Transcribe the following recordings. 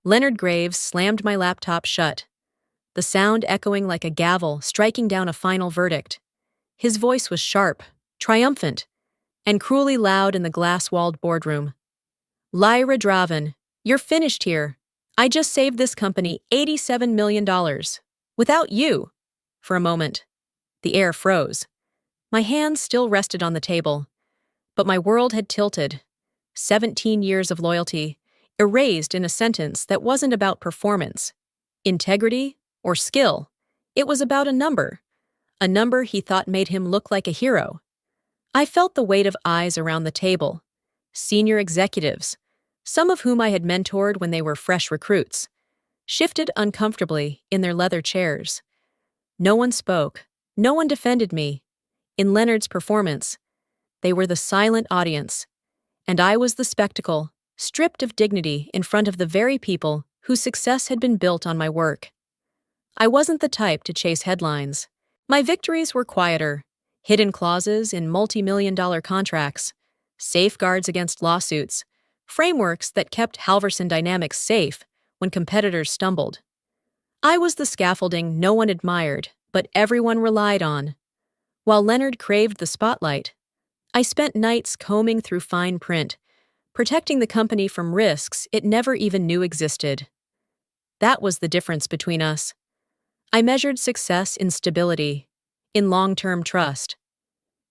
Leonard Graves slammed my laptop shut, the sound echoing like a gavel striking down a final verdict. His voice was sharp, triumphant, and cruelly loud in the glass-walled boardroom. Lyra Draven, you're finished here. I just saved this company $87 million. Without you. For a moment, the air froze. My hands still rested on the table, but my world had tilted. 17 years of loyalty, erased in a sentence that wasn't about performance, integrity, or skill. It was about a number he thought made him look like a hero. I felt the weight of eyes around the table. Senior executives, some of whom I had mentored when they were fresh recruits, shifted uncomfortably in their leather chairs. No one spoke. No one defended me. In Leonard's performance, they were the silent audience, and I was the spectacle, stripped of dignity in front of the very people whose success had been built on my work. I wasn't the type to chase headlines. My victories were quieter, hidden clauses in multi-million-dollar contracts, safeguards against lawsuits, frameworks that kept Halverson Dynamics safe when competitors stumbled. I was the scaffolding no one admired, but everyone relied on. While Leonard craved the spotlight, I spent nights combing through fine print, protecting the company from risks it never even knew existed. That was the difference between us. I measured success in stability, in long-term trust.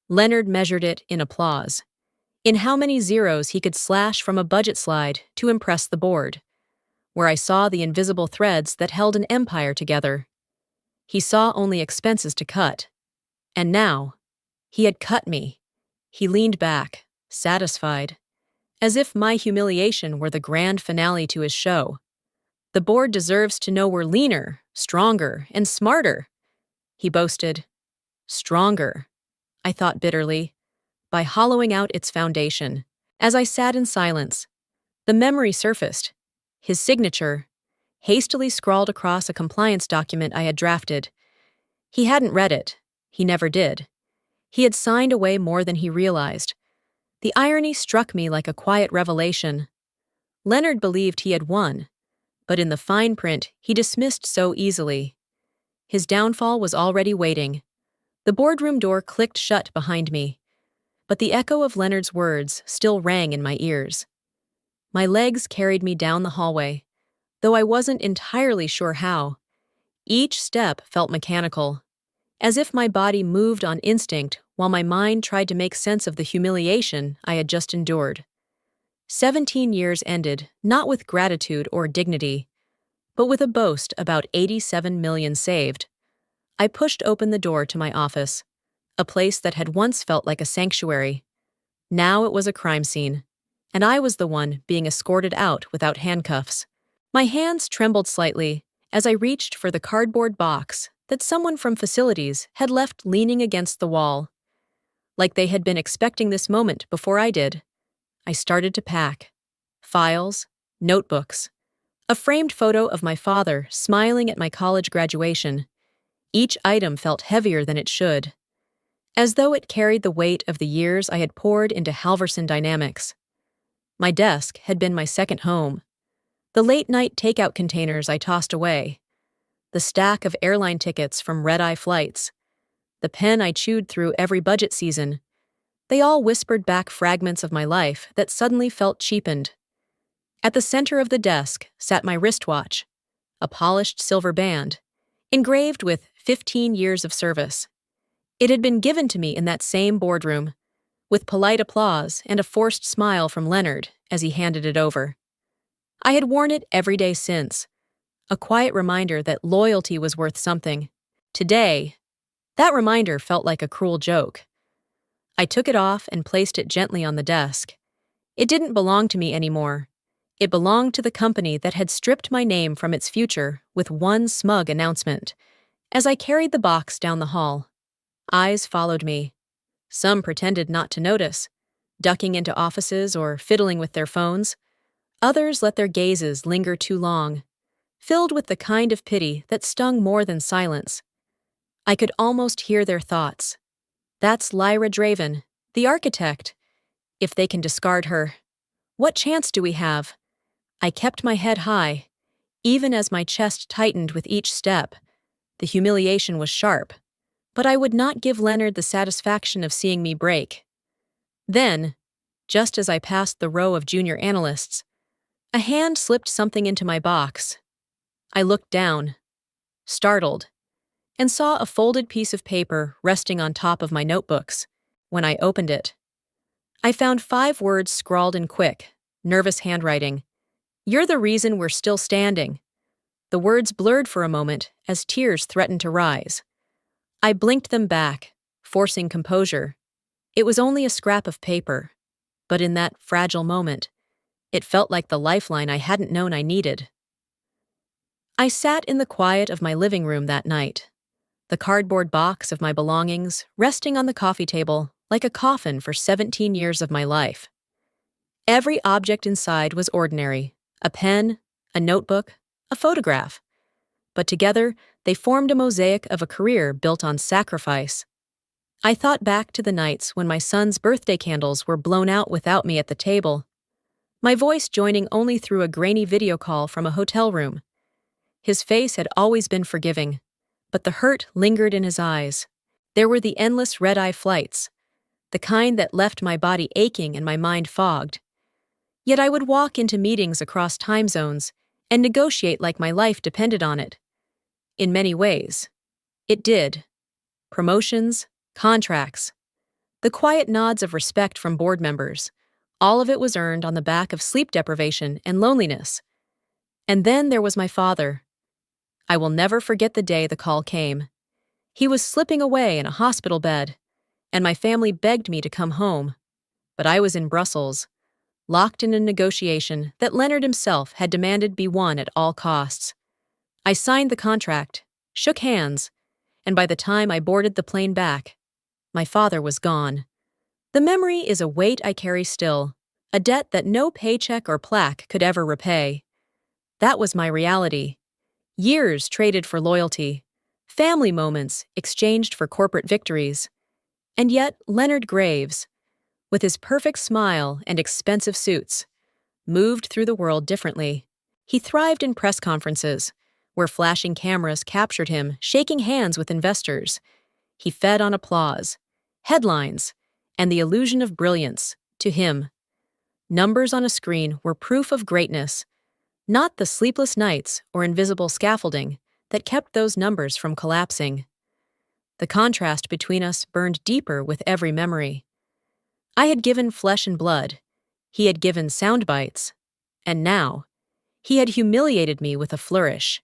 Leonard measured it in applause, in how many zeros he could slash from a budget slide to impress the board, where I saw the invisible threads that held an empire together. He saw only expenses to cut. And now, he had cut me. He leaned back, satisfied, as if my humiliation were the grand finale to his show. The board deserves to know we're leaner, stronger, and smarter, he boasted. Stronger, I thought bitterly, by hollowing out its foundation. As I sat in silence, the memory surfaced. His signature, hastily scrawled across a compliance document I had drafted. He hadn't read it. He never did. He had signed away more than he realized. The irony struck me like a quiet revelation. Leonard believed he had won, but in the fine print he dismissed so easily. His downfall was already waiting. The boardroom door clicked shut behind me, but the echo of Leonard's words still rang in my ears. My legs carried me down the hallway, though I wasn't entirely sure how. Each step felt mechanical, as if my body moved on instinct while my mind tried to make sense of the humiliation I had just endured. 17 years ended, not with gratitude or dignity, but with a boast about 87 million saved. I pushed open the door to my office, a place that had once felt like a sanctuary. Now it was a crime scene, and I was the one being escorted out without handcuffs. My hands trembled slightly as I reached for the cardboard box that someone from facilities had left leaning against the wall. Like they had been expecting this moment before I did, I started to pack. Files, notebooks, a framed photo of my father smiling at my college graduation. Each item felt heavier than it should, as though it carried the weight of the years I had poured into Halverson Dynamics. My desk had been my second home. The late-night takeout containers I tossed away, the stack of airline tickets from red-eye flights, the pen I chewed through every budget season, they all whispered back fragments of my life that suddenly felt cheapened. At the center of the desk sat my wristwatch, a polished silver band, engraved with 15 years of service. It had been given to me in that same boardroom, with polite applause and a forced smile from Leonard as he handed it over. I had worn it every day since, a quiet reminder that loyalty was worth something. Today, that reminder felt like a cruel joke. I took it off and placed it gently on the desk. It didn't belong to me anymore. It belonged to the company that had stripped my name from its future with one smug announcement. As I carried the box down the hall, eyes followed me. Some pretended not to notice, ducking into offices or fiddling with their phones. Others let their gazes linger too long, filled with the kind of pity that stung more than silence. I could almost hear their thoughts. That's Lyra Draven, the architect. If they can discard her, what chance do we have? I kept my head high, Even as my chest tightened with each step, the humiliation was sharp, but I would not give Leonard the satisfaction of seeing me break. Then, just as I passed the row of junior analysts, a hand slipped something into my box. I looked down, startled, and saw a folded piece of paper resting on top of my notebooks. When I opened it, I found 5 words scrawled in quick, nervous handwriting. "You're the reason we're still standing." The words blurred for a moment as tears threatened to rise. I blinked them back, forcing composure. It was only a scrap of paper, but in that fragile moment, it felt like the lifeline I hadn't known I needed. I sat in the quiet of my living room that night, the cardboard box of my belongings resting on the coffee table like a coffin for 17 years of my life. Every object inside was ordinary: a pen, a notebook, a photograph. But together, they formed a mosaic of a career built on sacrifice. I thought back to the nights when my son's birthday candles were blown out without me at the table, my voice joining only through a grainy video call from a hotel room. His face had always been forgiving, but the hurt lingered in his eyes. There were the endless red-eye flights, the kind that left my body aching and my mind fogged. Yet I would walk into meetings across time zones and negotiate like my life depended on it. In many ways, it did. Promotions, contracts, the quiet nods of respect from board members, all of it was earned on the back of sleep deprivation and loneliness. And then there was my father. I will never forget the day the call came. He was slipping away in a hospital bed, and my family begged me to come home. But I was in Brussels, locked in a negotiation that Leonard himself had demanded be won at all costs. I signed the contract, shook hands, and by the time I boarded the plane back, my father was gone. The memory is a weight I carry still, a debt that no paycheck or plaque could ever repay. That was my reality. Years traded for loyalty, family moments exchanged for corporate victories. And yet Leonard Graves, with his perfect smile and expensive suits, moved through the world differently. He thrived in press conferences, where flashing cameras captured him shaking hands with investors. He fed on applause, headlines, and the illusion of brilliance. To him, numbers on a screen were proof of greatness, not the sleepless nights or invisible scaffolding that kept those numbers from collapsing. The contrast between us burned deeper with every memory. I had given flesh and blood, he had given sound bites, and now, he had humiliated me with a flourish,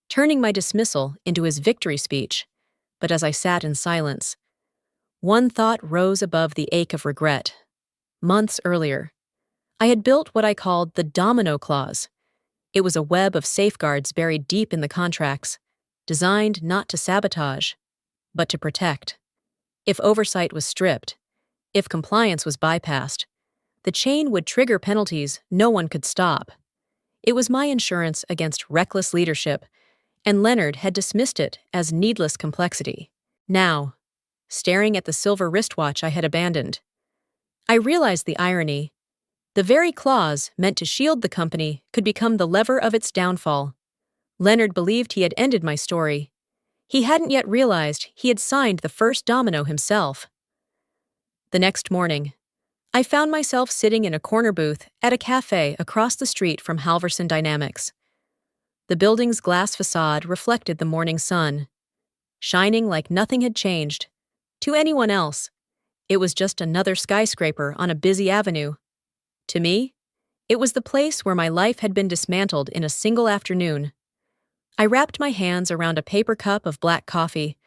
turning my dismissal into his victory speech. But as I sat in silence, one thought rose above the ache of regret. Months earlier, I had built what I called the domino clause. It was a web of safeguards buried deep in the contracts, designed not to sabotage, but to protect. If oversight was stripped, if compliance was bypassed, the chain would trigger penalties no one could stop. It was my insurance against reckless leadership, and Leonard had dismissed it as needless complexity. Now, staring at the silver wristwatch I had abandoned, I realized the irony. The very clause meant to shield the company could become the lever of its downfall. Leonard believed he had ended my story. He hadn't yet realized he had signed the first domino himself. The next morning, I found myself sitting in a corner booth at a cafe across the street from Halverson Dynamics. The building's glass facade reflected the morning sun, shining like nothing had changed. To anyone else, it was just another skyscraper on a busy avenue. To me, it was the place where my life had been dismantled in a single afternoon. I wrapped my hands around a paper cup of black coffee,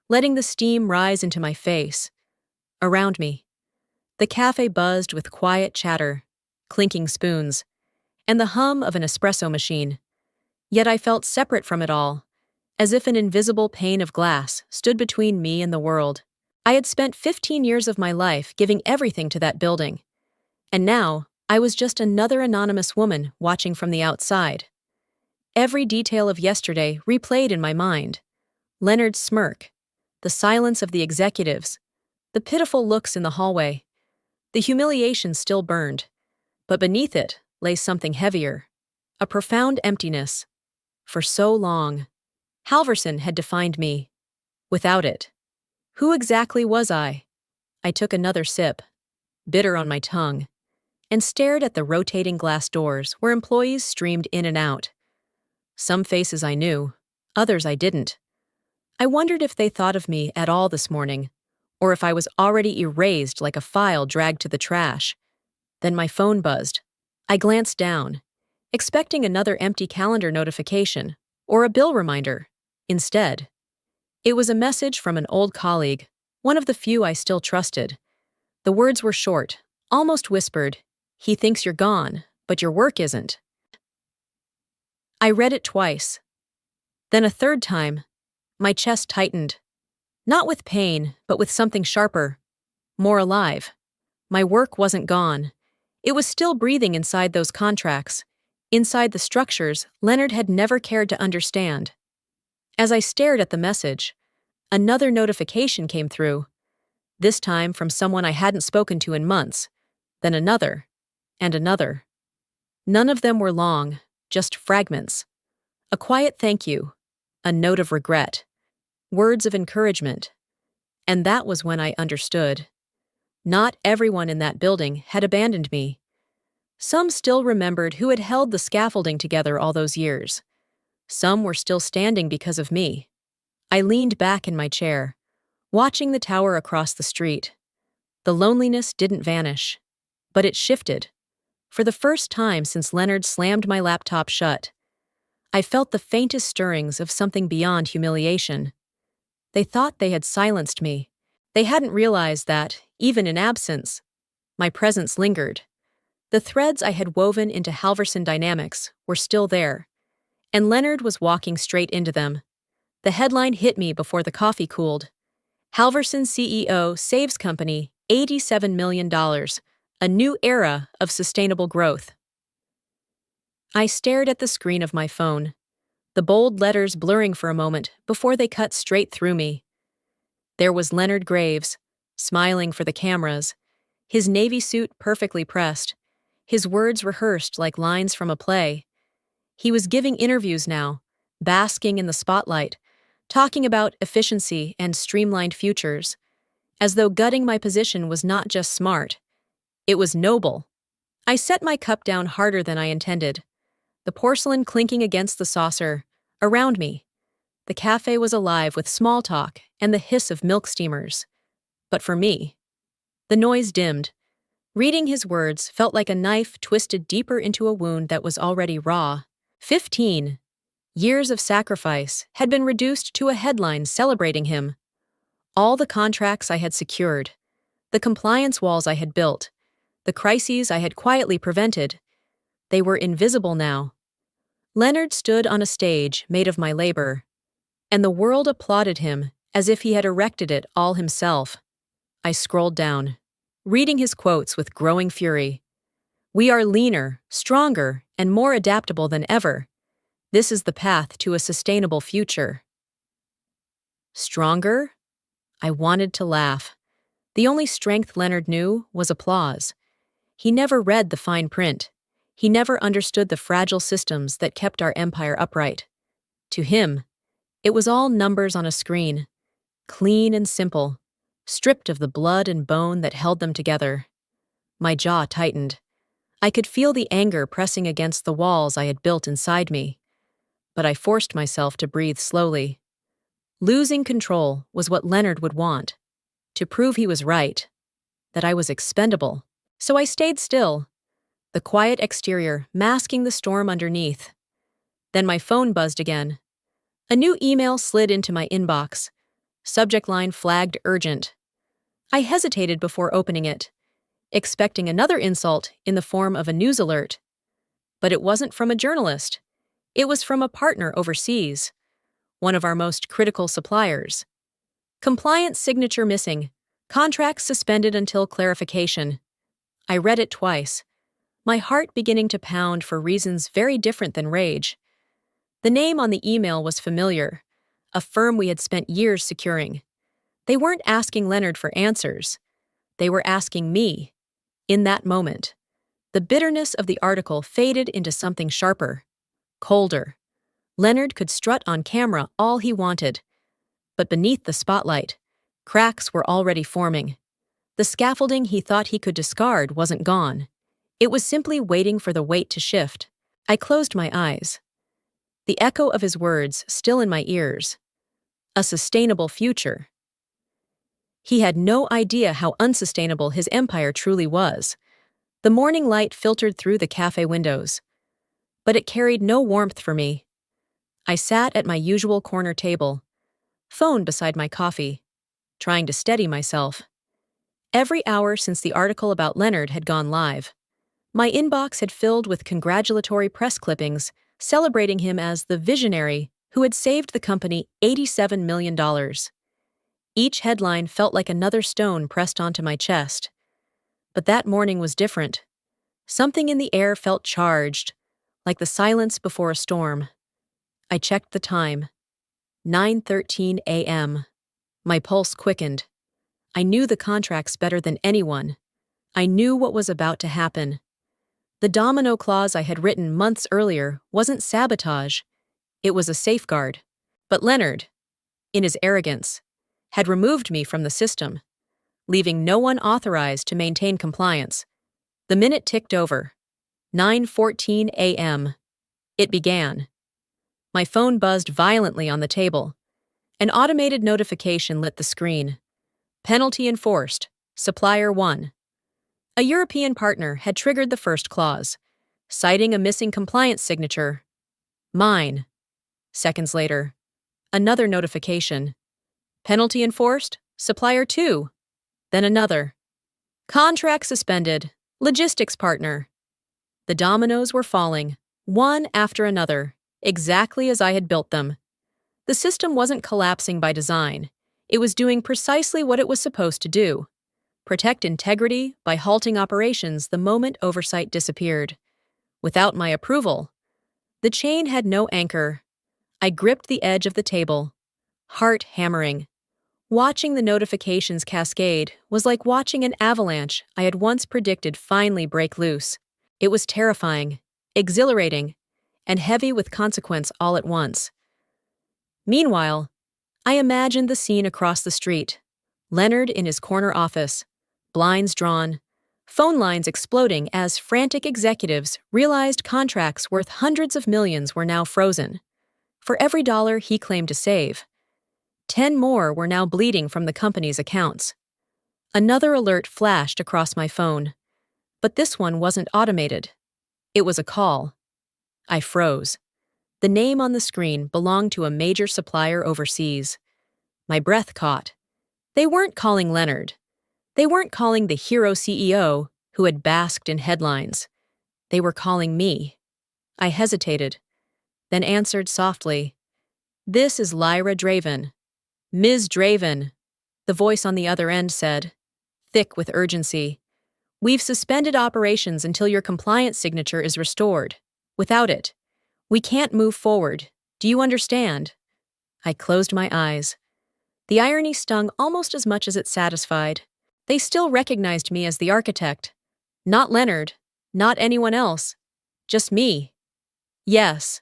letting the steam rise into my face. Around me, the cafe buzzed with quiet chatter, clinking spoons, and the hum of an espresso machine. Yet I felt separate from it all, as if an invisible pane of glass stood between me and the world. I had spent 15 years of my life giving everything to that building, and now I was just another anonymous woman watching from the outside. Every detail of yesterday replayed in my mind. Leonard's smirk, the silence of the executives, the pitiful looks in the hallway. The humiliation still burned, but beneath it lay something heavier, a profound emptiness. For so long, Halverson had defined me. Without it, who exactly was I? I took another sip, bitter on my tongue, and stared at the rotating glass doors where employees streamed in and out. Some faces I knew, others I didn't. I wondered if they thought of me at all this morning, or if I was already erased like a file dragged to the trash. Then my phone buzzed. I glanced down, expecting another empty calendar notification or a bill reminder. Instead, it was a message from an old colleague, one of the few I still trusted. The words were short, almost whispered. "He thinks you're gone, but your work isn't." I read it twice. Then a third time, my chest tightened. Not with pain, but with something sharper, more alive. My work wasn't gone. It was still breathing inside those contracts, inside the structures Leonard had never cared to understand. As I stared at the message, another notification came through, this time from someone I hadn't spoken to in months, then another, and another. None of them were long, just fragments. A quiet thank you, a note of regret, words of encouragement. And that was when I understood. Not everyone in that building had abandoned me. Some still remembered who had held the scaffolding together all those years. Some were still standing because of me. I leaned back in my chair, watching the tower across the street. The loneliness didn't vanish, but it shifted. For the first time since Leonard slammed my laptop shut, I felt the faintest stirrings of something beyond humiliation. They thought they had silenced me. They hadn't realized that, even in absence, my presence lingered. The threads I had woven into Halverson dynamics were still there, and Leonard was walking straight into them. The headline hit me before the coffee cooled. Halverson CEO saves company $87 million, a new era of sustainable growth. I stared at the screen of my phone, the bold letters blurring for a moment before they cut straight through me. There was Leonard Graves, smiling for the cameras, his navy suit perfectly pressed, his words rehearsed like lines from a play. He was giving interviews now, basking in the spotlight, talking about efficiency and streamlined futures, as though gutting my position was not just smart, it was noble. I set my cup down harder than I intended, the porcelain clinking against the saucer. Around me, the cafe was alive with small talk and the hiss of milk steamers. But for me, the noise dimmed. Reading his words felt like a knife twisted deeper into a wound that was already raw. 15 years of sacrifice had been reduced to a headline celebrating him. All the contracts I had secured, the compliance walls I had built, the crises I had quietly prevented, they were invisible now. Leonard stood on a stage made of my labor, and the world applauded him as if he had erected it all himself. I scrolled down, reading his quotes with growing fury. "We are leaner, stronger, and more adaptable than ever. This is the path to a sustainable future." Stronger? I wanted to laugh. The only strength Leonard knew was applause. He never read the fine print. He never understood the fragile systems that kept our empire upright. To him, it was all numbers on a screen, clean and simple, stripped of the blood and bone that held them together. My jaw tightened. I could feel the anger pressing against the walls I had built inside me. But I forced myself to breathe slowly. Losing control was what Leonard would want, to prove he was right, that I was expendable. So I stayed still, the quiet exterior masking the storm underneath. Then my phone buzzed again. A new email slid into my inbox. Subject line flagged urgent. I hesitated before opening it, expecting another insult in the form of a news alert. But it wasn't from a journalist. It was from a partner overseas, one of our most critical suppliers. Compliance signature missing. Contract suspended until clarification. I read it twice, my heart beginning to pound for reasons very different than rage. The name on the email was familiar, a firm we had spent years securing. They weren't asking Leonard for answers. They were asking me. In that moment, the bitterness of the article faded into something sharper, colder. Leonard could strut on camera all he wanted. But beneath the spotlight, cracks were already forming. The scaffolding he thought he could discard wasn't gone. It was simply waiting for the weight to shift. I closed my eyes. The echo of his words still in my ears. A sustainable future. He had no idea how unsustainable his empire truly was. The morning light filtered through the cafe windows. But it carried no warmth for me. I sat at my usual corner table, phone beside my coffee, trying to steady myself. Every hour since the article about Leonard had gone live, my inbox had filled with congratulatory press clippings celebrating him as the visionary who had saved the company $87 million. Each headline felt like another stone pressed onto my chest. But that morning was different. Something in the air felt charged, like the silence before a storm. I checked the time. 9:13 a.m. My pulse quickened. I knew the contracts better than anyone. I knew what was about to happen. The domino clause I had written months earlier wasn't sabotage. It was a safeguard. But Leonard, in his arrogance, had removed me from the system, leaving no one authorized to maintain compliance. The minute ticked over. 9:14 a.m. It began. My phone buzzed violently on the table. An automated notification lit the screen. Penalty enforced. Supplier 1. A European partner had triggered the first clause, citing a missing compliance signature. Mine. Seconds later, another notification. Penalty enforced. Supplier 2. Then another. Contract suspended. Logistics partner. The dominoes were falling, one after another, exactly as I had built them. The system wasn't collapsing by design. It was doing precisely what it was supposed to do: protect integrity by halting operations the moment oversight disappeared. Without my approval, the chain had no anchor. I gripped the edge of the table, heart hammering. Watching the notifications cascade was like watching an avalanche I had once predicted finally break loose. It was terrifying, exhilarating, and heavy with consequence all at once. Meanwhile, I imagined the scene across the street. Leonard in his corner office, blinds drawn, phone lines exploding as frantic executives realized contracts worth hundreds of millions were now frozen. For every dollar he claimed to save, 10 more were now bleeding from the company's accounts. Another alert flashed across my phone. But this one wasn't automated. It was a call. I froze. The name on the screen belonged to a major supplier overseas. My breath caught. They weren't calling Leonard. They weren't calling the hero CEO who had basked in headlines. They were calling me. I hesitated, then answered softly. "This is Lyra Draven." "Ms. Draven," the voice on the other end said, thick with urgency. "We've suspended operations until your compliance signature is restored. Without it, we can't move forward. Do you understand?" I closed my eyes. The irony stung almost as much as it satisfied. They still recognized me as the architect. Not Leonard, not anyone else. Just me. "Yes,"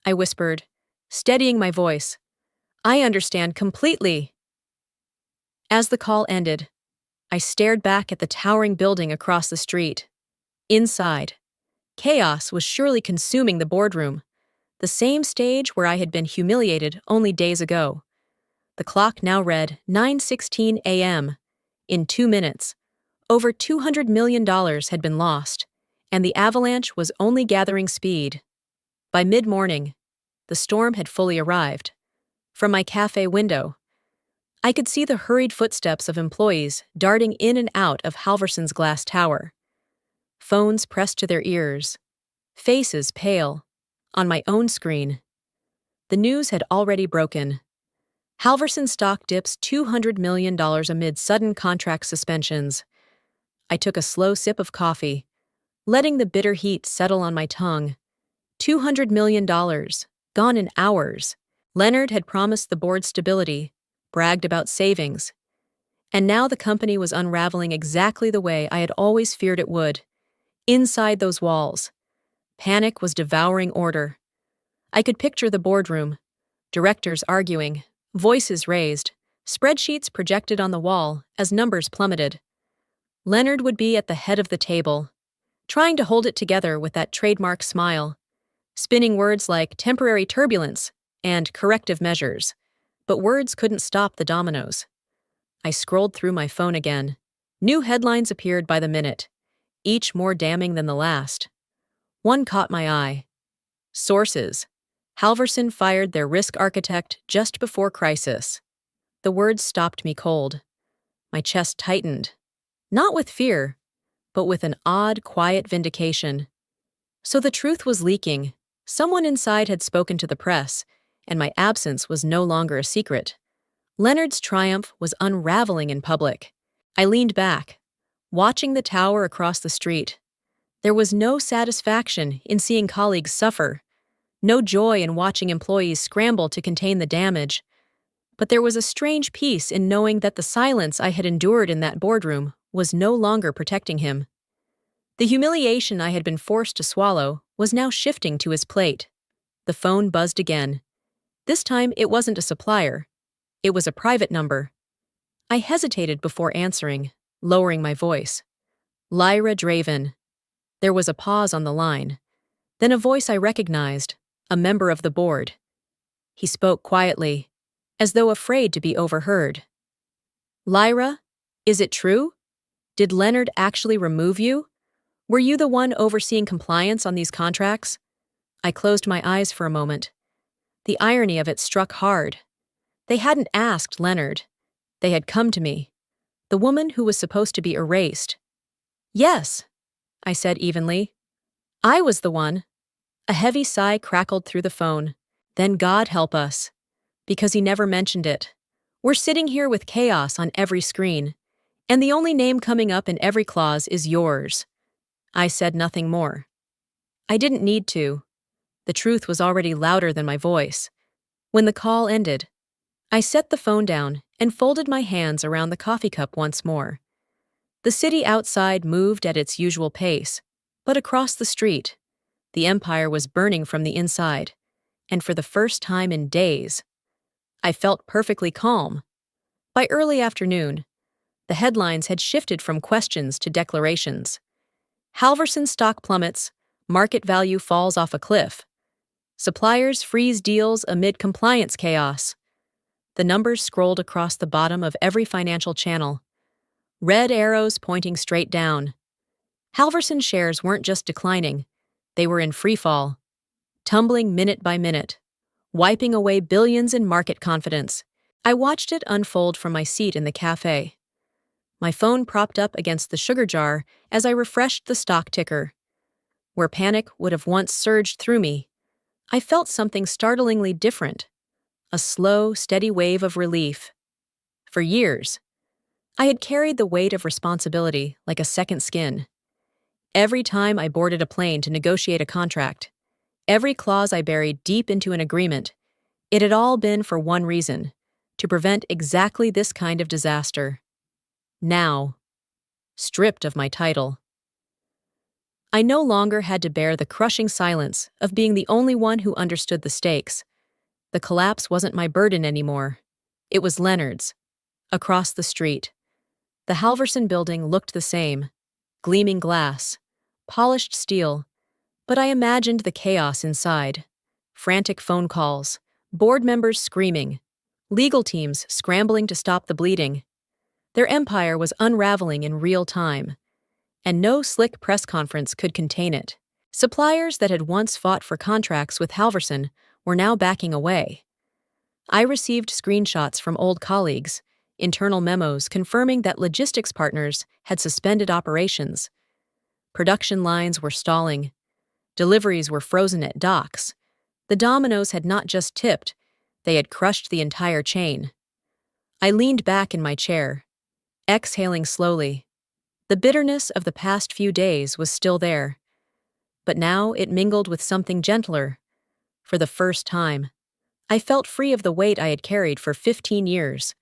I whispered, steadying my voice. "I understand completely." As the call ended, I stared back at the towering building across the street. Inside, chaos was surely consuming the boardroom, the same stage where I had been humiliated only days ago. The clock now read 9:16 a.m. In 2 minutes, over $200 million had been lost, and the avalanche was only gathering speed. By mid-morning, the storm had fully arrived. From my cafe window, I could see the hurried footsteps of employees darting in and out of Halverson's glass tower. Phones pressed to their ears, faces pale. On my own screen, the news had already broken. Halverson stock dips $200 million amid sudden contract suspensions. I took a slow sip of coffee, letting the bitter heat settle on my tongue. $200 million, gone in hours. Leonard had promised the board stability, bragged about savings. And now the company was unraveling exactly the way I had always feared it would. Inside those walls, panic was devouring order. I could picture the boardroom, directors arguing, voices raised, spreadsheets projected on the wall as numbers plummeted. Leonard would be at the head of the table, trying to hold it together with that trademark smile, spinning words like temporary turbulence and corrective measures. But words couldn't stop the dominoes. I scrolled through my phone again. New headlines appeared by the minute, each more damning than the last. One caught my eye. Sources: Halverson fired their risk architect just before crisis. The words stopped me cold. My chest tightened. Not with fear, but with an odd, quiet vindication. So the truth was leaking. Someone inside had spoken to the press, and my absence was no longer a secret. Leonard's triumph was unraveling in public. I leaned back, watching the tower across the street. There was no satisfaction in seeing colleagues suffer, no joy in watching employees scramble to contain the damage. But there was a strange peace in knowing that the silence I had endured in that boardroom was no longer protecting him. The humiliation I had been forced to swallow was now shifting to his plate. The phone buzzed again. This time it wasn't a supplier. It was a private number. I hesitated before answering, lowering my voice. Lyra Draven. There was a pause on the line. Then a voice I recognized, a member of the board. He spoke quietly, as though afraid to be overheard. Lyra, is it true? Did Leonard actually remove you? Were you the one overseeing compliance on these contracts? I closed my eyes for a moment. The irony of it struck hard. They hadn't asked Leonard. They had come to me, the woman who was supposed to be erased. Yes, I said evenly. I was the one. A heavy sigh crackled through the phone. Then God help us. Because he never mentioned it. We're sitting here with chaos on every screen, and the only name coming up in every clause is yours. I said nothing more. I didn't need to. The truth was already louder than my voice. When the call ended, I set the phone down and folded my hands around the coffee cup once more. The city outside moved at its usual pace, but across the street, the empire was burning from the inside, and for the first time in days, I felt perfectly calm. By early afternoon, the headlines had shifted from questions to declarations. Halverson stock plummets, market value falls off a cliff. Suppliers freeze deals amid compliance chaos. The numbers scrolled across the bottom of every financial channel, red arrows pointing straight down. Halverson shares weren't just declining, they were in freefall, tumbling minute by minute, wiping away billions in market confidence. I watched it unfold from my seat in the cafe. My phone propped up against the sugar jar as I refreshed the stock ticker. Where panic would have once surged through me, I felt something startlingly different. A slow, steady wave of relief. For years, I had carried the weight of responsibility like a second skin. Every time I boarded a plane to negotiate a contract, every clause I buried deep into an agreement, it had all been for one reason: to prevent exactly this kind of disaster. Now, stripped of my title, I no longer had to bear the crushing silence of being the only one who understood the stakes. The collapse wasn't my burden anymore. It was Leonard's. Across the street, the Halverson building looked the same: gleaming glass, polished steel, but I imagined the chaos inside. Frantic phone calls, board members screaming, legal teams scrambling to stop the bleeding. Their empire was unraveling in real time, and no slick press conference could contain it. Suppliers that had once fought for contracts with Halverson were now backing away. I received screenshots from old colleagues, internal memos confirming that logistics partners had suspended operations. Production lines were stalling. Deliveries were frozen at docks. The dominoes had not just tipped, they had crushed the entire chain. I leaned back in my chair, exhaling slowly. The bitterness of the past few days was still there, but now it mingled with something gentler. For the first time, I felt free of the weight I had carried for 15 years.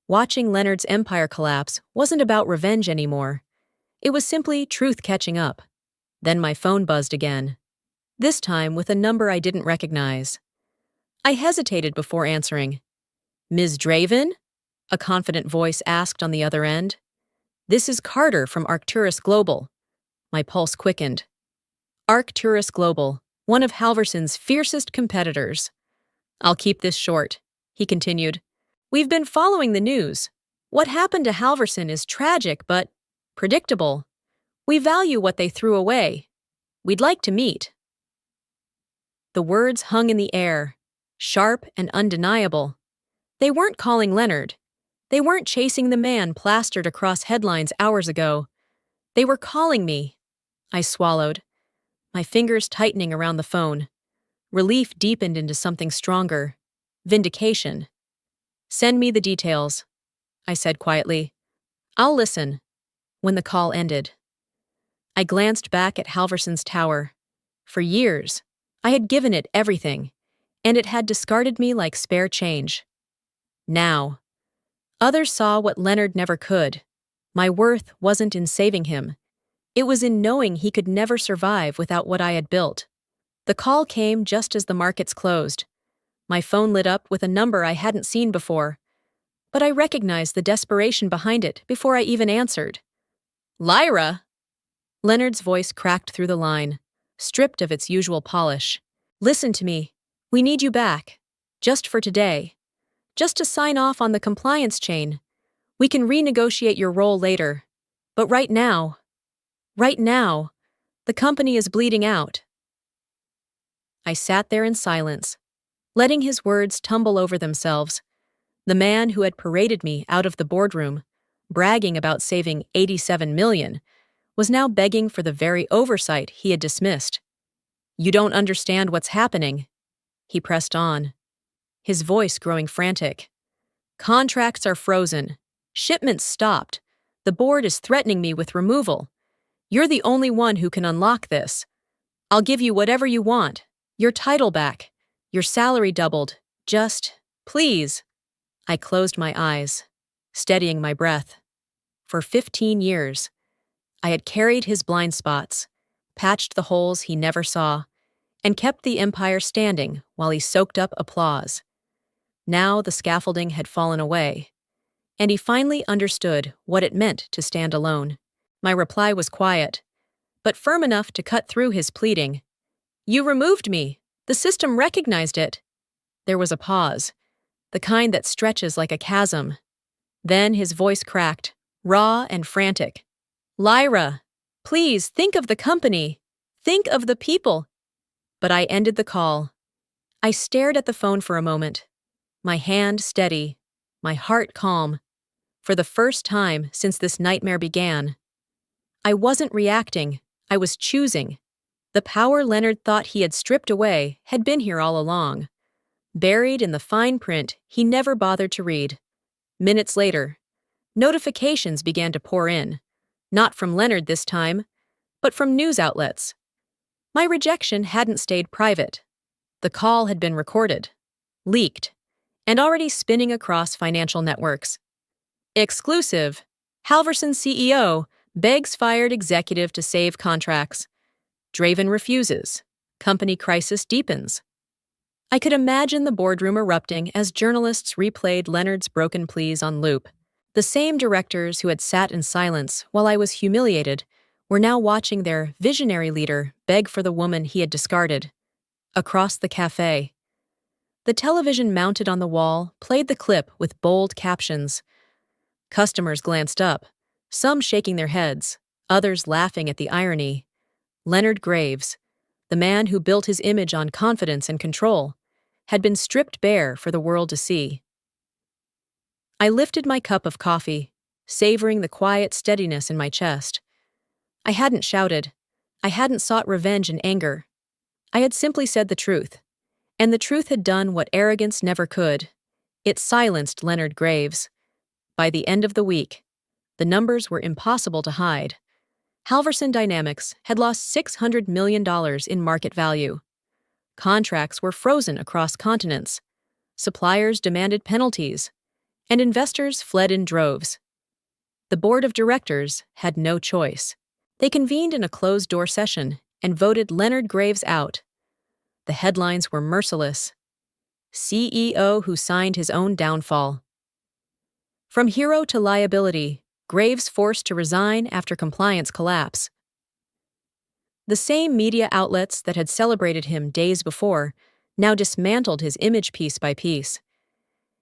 Watching Leonard's empire collapse wasn't about revenge anymore. It was simply truth catching up. Then my phone buzzed again. this time with a number I didn't recognize. I hesitated before answering. "Ms. Draven?" a confident voice asked on the other end. "This is Carter from Arcturus Global." My pulse quickened. Arcturus Global, one of Halverson's fiercest competitors. "I'll keep this short," he continued. "We've been following the news. What happened to Halverson is tragic but predictable. We value what they threw away. We'd like to meet." The words hung in the air, sharp and undeniable. They weren't calling Leonard. They weren't chasing the man plastered across headlines hours ago. They were calling me. I swallowed, my fingers tightening around the phone. Relief deepened into something stronger. Vindication. "Send me the details," I said quietly. "I'll listen." When the call ended, I glanced back at Halverson's tower. For years, I had given it everything, and it had discarded me like spare change. Now, others saw what Leonard never could. My worth wasn't in saving him. It was in knowing he could never survive without what I had built. The call came just as the markets closed. My phone lit up with a number I hadn't seen before, but I recognized the desperation behind it before I even answered. "Lyra?" Leonard's voice cracked through the line, stripped of its usual polish. "Listen to me. We need you back. Just for today. Just to sign off on the compliance chain. We can renegotiate your role later. But right now, the company is bleeding out." I sat there in silence, letting his words tumble over themselves. The man who had paraded me out of the boardroom, bragging about saving $87 million, was now begging for the very oversight he had dismissed. "You don't understand what's happening," he pressed on, his voice growing frantic. "Contracts are frozen. Shipments stopped. The board is threatening me with removal. You're the only one who can unlock this. I'll give you whatever you want. Your title back. Your salary doubled. Just, please." I closed my eyes, steadying my breath. For 15 years, I had carried his blind spots, patched the holes he never saw, and kept the empire standing while he soaked up applause. Now the scaffolding had fallen away, and he finally understood what it meant to stand alone. My reply was quiet, but firm enough to cut through his pleading. "You removed me. The system recognized it." There was a pause, the kind that stretches like a chasm. Then his voice cracked, raw and frantic. "Lyra, please think of the company. Think of the people." But I ended the call. I stared at the phone for a moment, my hand steady, my heart calm. For the first time since this nightmare began, I wasn't reacting, I was choosing. The power Leonard thought he had stripped away had been here all along, buried in the fine print he never bothered to read. Minutes later, notifications began to pour in, not from Leonard this time, but from news outlets. My rejection hadn't stayed private. The call had been recorded, leaked, and already spinning across financial networks. Exclusive: Halverson CEO begs fired executive to save contracts. Draven refuses. Company crisis deepens. I could imagine the boardroom erupting as journalists replayed Leonard's broken pleas on loop. The same directors who had sat in silence while I was humiliated were now watching their visionary leader beg for the woman he had discarded. Across the cafe, the television mounted on the wall played the clip with bold captions. Customers glanced up, some shaking their heads, others laughing at the irony. Leonard Graves, the man who built his image on confidence and control, had been stripped bare for the world to see. I lifted my cup of coffee, savoring the quiet steadiness in my chest. I hadn't shouted. I hadn't sought revenge and anger. I had simply said the truth, and the truth had done what arrogance never could. It silenced Leonard Graves. By the end of the week, the numbers were impossible to hide. Halverson Dynamics had lost $600 million in market value. Contracts were frozen across continents. Suppliers demanded penalties, and investors fled in droves. The board of directors had no choice. They convened in a closed-door session and voted Leonard Graves out, The headlines were merciless. CEO who signed his own downfall. From hero to liability, Graves forced to resign after compliance collapse. The same media outlets that had celebrated him days before now dismantled his image piece by piece.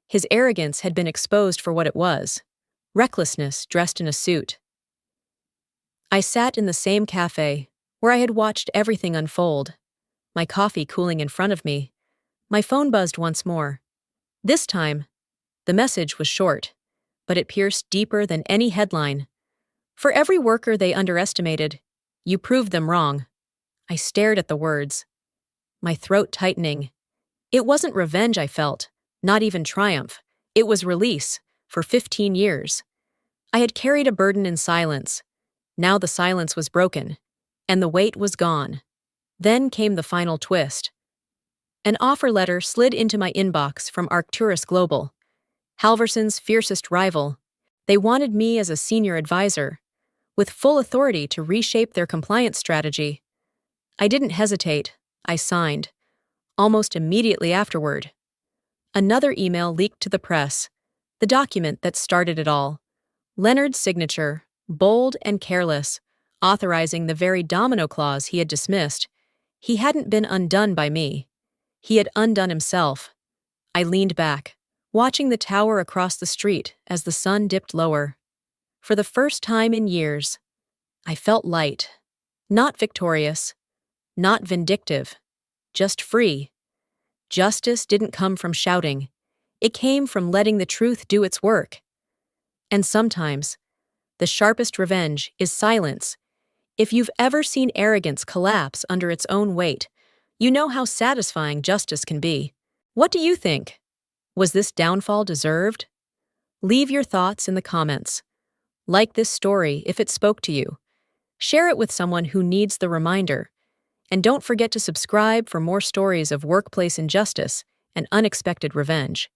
His arrogance had been exposed for what it was: recklessness dressed in a suit. I sat in the same cafe, where I had watched everything unfold, my coffee cooling in front of me. My phone buzzed once more. This time, the message was short, but it pierced deeper than any headline. For every worker they underestimated, you proved them wrong. I stared at the words, my throat tightening. It wasn't revenge I felt, not even triumph. It was release, for 15 years. I had carried a burden in silence. Now the silence was broken, and the weight was gone. Then came the final twist. An offer letter slid into my inbox from Arcturus Global, Halverson's fiercest rival. They wanted me as a senior advisor, with full authority to reshape their compliance strategy. I didn't hesitate. I signed. Almost immediately afterward, another email leaked to the press, the document that started it all. Leonard's signature, bold and careless, authorizing the very domino clause he had dismissed. He hadn't been undone by me. He had undone himself. I leaned back, watching the tower across the street as the sun dipped lower. For the first time in years, I felt light. Not victorious, not vindictive, just free. Justice didn't come from shouting. It came from letting the truth do its work. And sometimes, the sharpest revenge is silence. If you've ever seen arrogance collapse under its own weight, you know how satisfying justice can be. What do you think? Was this downfall deserved? Leave your thoughts in the comments. Like this story if it spoke to you. Share it with someone who needs the reminder. And don't forget to subscribe for more stories of workplace injustice and unexpected revenge.